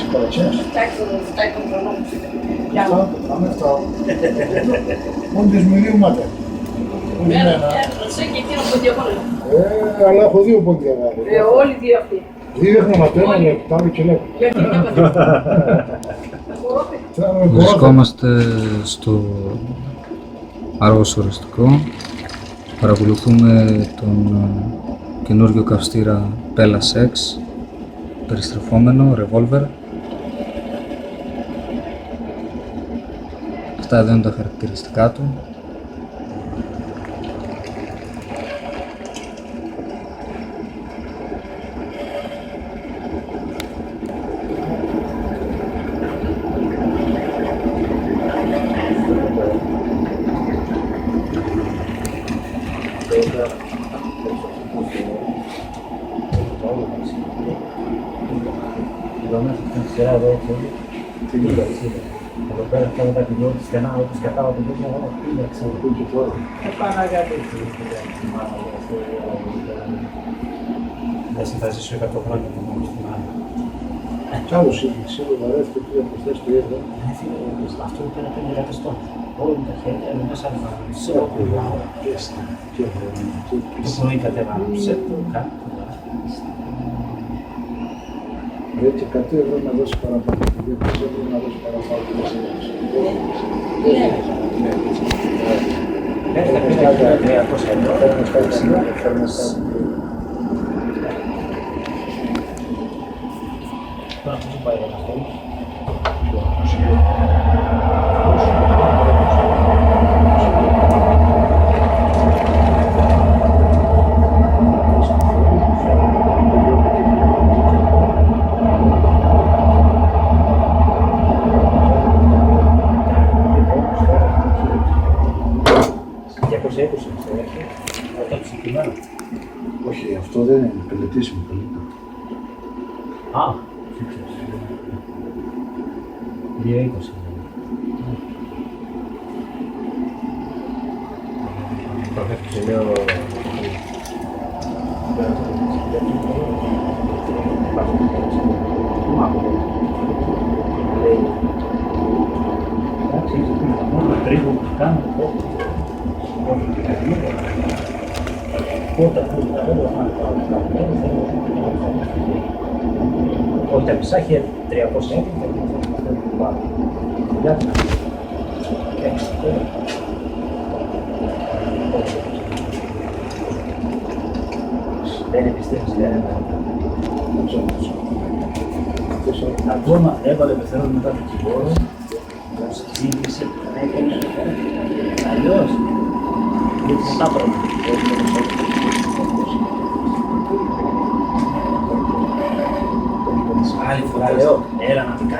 Αυτά. Μόνοι τις μιλήματα. Αλλά έχω δύο πόντια γάρι. Όλοι δύο αυτοί. Δύο χρωματένα, πάμε και λέμε. Βρισκόμαστε στο Άργος Ορεστικό. Παρακολουθούμε τον καινούριο καυστήρα Pelas X, περιστρεφόμενο, revolver. Αυτά εδώ είναι τα χαρακτηριστικά του. Εδώ πέρα αυτά τα κοινό της στενά, όπως κατάλαβα τον κόσμο, εγώ πίναξα από εκεί και τώρα. Παναγάτη. Δεν συμφάζει σου 100 χρόνια που μόνο στην άλλη. Κι άλλος είναι, σίγουρα βαρέθηκε που είχα προσθέσει το ίδιο. Αυτό ήταν ένα πενεργατιστό. Όλοι τα χέρια είναι μέσα από σε όλα. Το πρωί κατέβαλε το κάτω. Έτσι 100 ευρώ να δώσει παραπάνω, 200 ευρώ να δώσει παραπάνω. Τώρα πώς πάει αυτό. Όχι, αυτό δεν είναι πελετήσιμο καλύτερα. Α, 2,20. Προφεύγει και λέω... Εντάξει, μόνο τρίβο που κάνω, όχι τα μισά χέρια, 300 έτη, δεν επιστρέφεις κανένα. Ακόμα έβαλε πεθαίνοντας μετά το κυβόρο, μας ξύγησε, έκανε, αλλιώς, είναι τα πρώτα. Άλλη φορά λέω, έλα να την